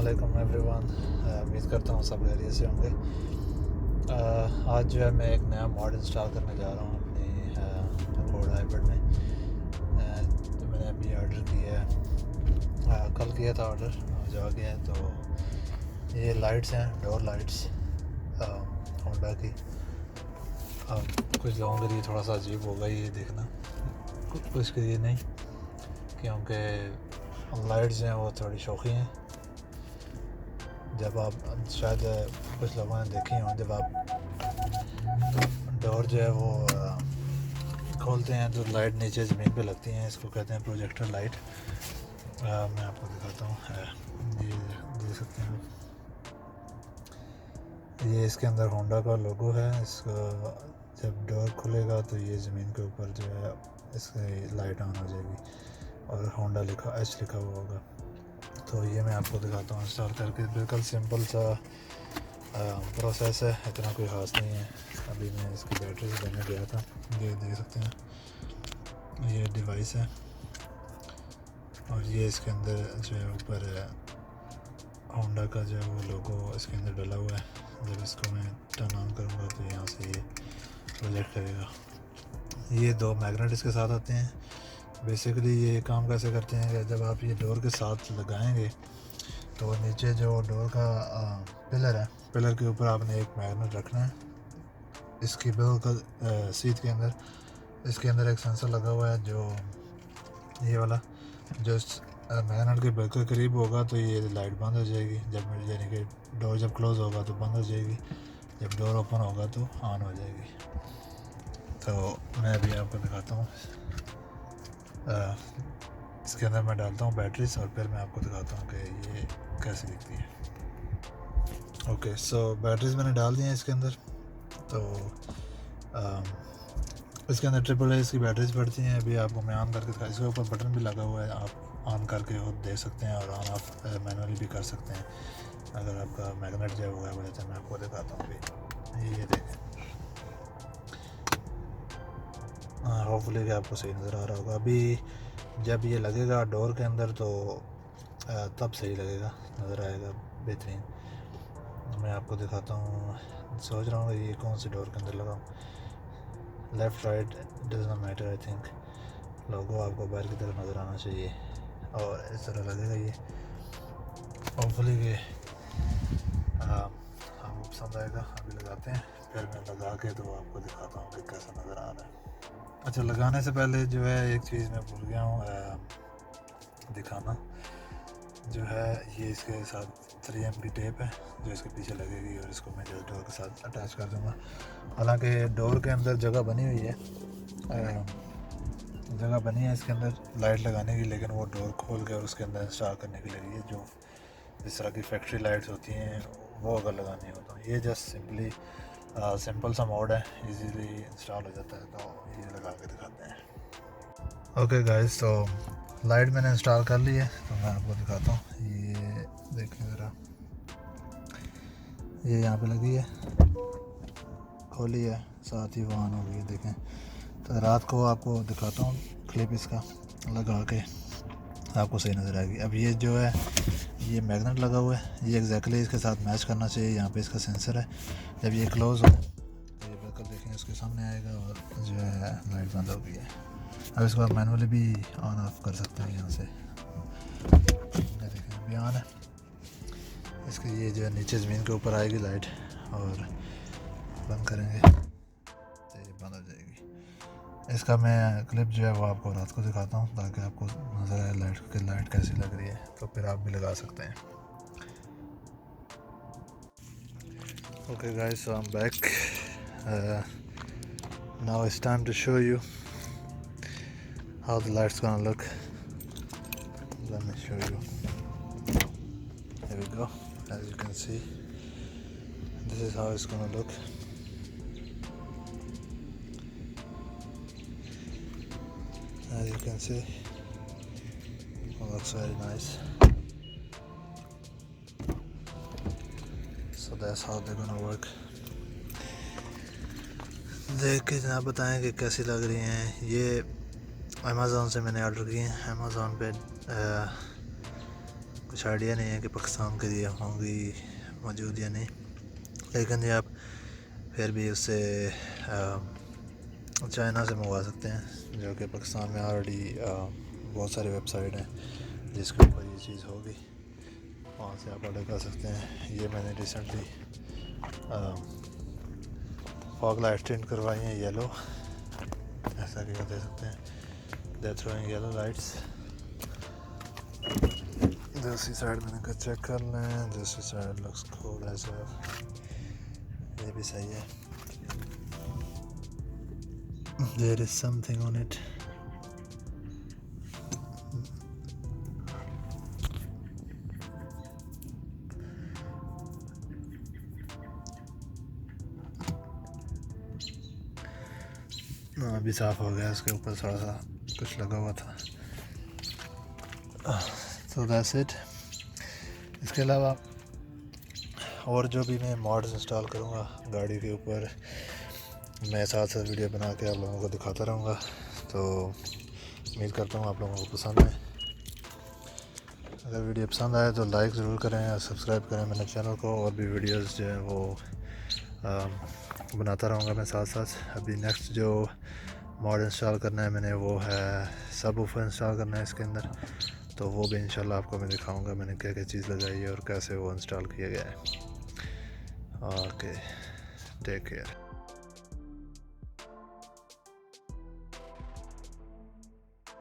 अस्सलामुअलैकुम एवरीवन। उम्मीद करता हूँ सब खैरियत से होंगे। आज जो है मैं एक नया मॉड इंस्टॉल करने जा रहा हूँ अपनी कोड हाइब्रिड में। तो मैंने अभी ऑर्डर किया है, कल किया था ऑर्डर, आज आ गया है। तो ये लाइट्स हैं, डोर लाइट्स होंडा की। कुछ लोगों के लिए थोड़ा सा अजीब होगा ये देखना, कुछ के लिए नहीं, क्योंकि लाइट्स हैं वो थोड़ी शौकी हैं। जब आप शायद कुछ लोगों ने देखे हों, जब आप डोर जो है वो खोलते हैं तो लाइट नीचे ज़मीन पे लगती हैं। इसको कहते हैं प्रोजेक्टर लाइट। मैं आपको दिखाता हूँ, ये देख सकते हैं आप। ये इसके अंदर होंडा का लोगो है। इसको जब डोर खुलेगा तो ये ज़मीन के ऊपर जो है इसकी लाइट ऑन हो जाएगी और होंडा लिखा लिखा हुआ होगा। तो ये मैं आपको दिखाता हूँ इंस्टॉल करके। बिल्कुल सिंपल सा प्रोसेस है, इतना कोई ख़ास नहीं है। अभी मैं इसकी बैटरी से लेने गया था। ये देख सकते हैं, ये डिवाइस है और ये इसके अंदर जो है ऊपर होंडा का जो है वो लोगो इसके अंदर डला हुआ है। जब इसको मैं टर्न ऑन करूँगा तो यहाँ से ये प्रोजेक्ट करेगा। ये दो मैग्नेट इसके साथ आते हैं। बेसिकली ये काम कैसे करते हैं कि जब आप ये डोर के साथ लगाएंगे तो नीचे जो डोर का पिलर है, पिलर के ऊपर आपने एक मैग्नेट रखना है। इसकी बिल्कुल सीट के अंदर, इसके अंदर एक सेंसर लगा हुआ है, जो ये वाला जो मैग्नेट के बिल्कुल करीब होगा तो ये लाइट बंद हो जाएगी। जब यानी कि डोर जब क्लोज़ होगा तो बंद हो जाएगी, जब डोर ओपन होगा तो ऑन हो जाएगी। तो मैं अभी आपको दिखाता हूँ। इसके अंदर मैं डालता हूँ बैटरीज और फिर मैं आपको दिखाता हूँ कि ये कैसे दिखती है। ओके, सो बैटरीज मैंने डाल दी हैं इसके अंदर। तो इसके अंदर AAA की बैटरीज पड़ती हैं। अभी आपको मैं ऑन करके दिखा, इसके ऊपर बटन भी लगा हुआ है, आप ऑन करके खुद दे सकते हैं और ऑन ऑफ मैनुअली भी कर सकते हैं अगर आपका मैग्नेट जो है वो है। तो मैं आपको दिखाता हूँ अभी, ये देखें। होपफुली कि आपको सही नज़र आ रहा होगा। अभी जब ये लगेगा डोर के अंदर तो तब सही लगेगा, नज़र आएगा बेहतरीन। मैं आपको दिखाता हूँ। सोच रहा हूँ ये कौन सी डोर के अंदर लगाऊँ, left right does not matter. I think logo आपको बाहर की तरफ नज़र आना चाहिए और इस तरह लगेगा ये। होपफुली कि आपको पसंद आएगा। अभी लगाते हैं, फिर मैं लगा के तो आपको दिखाता हूँ कि कैसा नज़र आ रहा है। अच्छा, लगाने से पहले जो है एक चीज़ मैं भूल गया हूँ दिखाना, जो है ये इसके साथ 3M की टेप है जो इसके पीछे लगेगी और इसको मैं जो डोर के साथ अटैच कर दूँगा। हालांकि डोर के अंदर जगह बनी हुई है, जगह बनी है इसके अंदर लाइट लगाने की, लेकिन वो डोर खोल के और उसके अंदर इंस्टॉल करने के लिए जो इस तरह की फैक्ट्री लाइट्स होती हैं वो अगर लगानी हो तो ये जस्ट सिंपली सिंपल सा मोड है, इजीली इंस्टॉल हो जाता है। तो ये लगा के दिखाते हैं। ओके गाइस, तो लाइट मैंने इंस्टॉल कर ली है, तो मैं आपको दिखाता हूँ। ये देखें ज़रा, ये यहाँ पे लगी है, खोली है, साथ ही वो ऑन हो गई है। देखें, तो रात को आपको दिखाता हूँ क्लिप इसका लगा के, आपको सही नज़र आएगी। अब ये जो है ये मैग्नेट लगा हुआ है, ये एग्जैक्टली इसके साथ मैच करना चाहिए। यहाँ पे इसका सेंसर है, जब ये क्लोज हो तो ये बिल्कुल देखें उसके सामने आएगा और जो है लाइट बंद हो गई है। अब इसको आप मैनुअली भी ऑन ऑफ कर सकते हैं यहाँ से। ये देखें अभी ऑन है। इसके ये जो है नीचे ज़मीन के ऊपर आएगी लाइट और बंद करेंगे तो ये बंद हो जाएगी। इसका मैं क्लिप जो है वो आपको रात को दिखाता हूँ ताकि आपको नज़र आए लाइट कैसी लग रही है, तो फिर आप भी लगा सकते हैं। Okay guys, so I am back. Now it's time to show you how the light's gonna look. Let me show you. There we go. As you can see, this is how it's gonna look. As you can see, it looks very nice. So that's how they're gonna work. देख के जनाब बताएं कि कैसी लग रही हैं। ये अमेज़ॉन से मैंने ऑर्डर किए हैं। अमेज़ॉन पे कुछ आइडिया नहीं है कि पाकिस्तान के लिए होंगी मौजूद या नहीं, लेकिन ये आप फिर भी उससे चाइना से मंगवा सकते हैं, जो कि पाकिस्तान में ऑलरेडी बहुत सारी वेबसाइट हैं जिसके ऊपर ये चीज़ होगी, वहाँ से आप ऑर्डर कर सकते हैं। ये मैंने रिसेंटली फॉग लाइट टिंट करवाई हैं येलो, ऐसा क्या दे सकते हैं, दे थ्रोइंग येलो लाइट्स। दूसरी साइड मैंने कहा चेक कर लें, दूसरी side looks cool as well, ये भी सही है। There is something on it. अभी साफ हो गया, इसके ऊपर थोड़ा सा कुछ लगा हुआ था। तो दैट्स इट। इसके अलावा और जो भी मैं मॉड्स इंस्टॉल करूँगा गाड़ी के ऊपर, मैं साथ साथ वीडियो बना के आप लोगों को दिखाता रहूँगा। तो उम्मीद करता हूँ आप लोगों को पसंद आए। अगर वीडियो पसंद आए तो लाइक ज़रूर करें और सब्सक्राइब करें मेरे चैनल को, और भी वीडियोस जो हैं वो बनाता रहूँगा मैं साथ साथ। अभी नेक्स्ट जो मॉड इंस्टॉल करना है मैंने, वो है सब वूफर इंस्टॉल करना है इसके अंदर, तो वो भी इंशाल्लाह आपको मैं दिखाऊंगा मैंने क्या क्या चीज़ लगाई है और कैसे वो इंस्टॉल किया गया है। Okay, take care.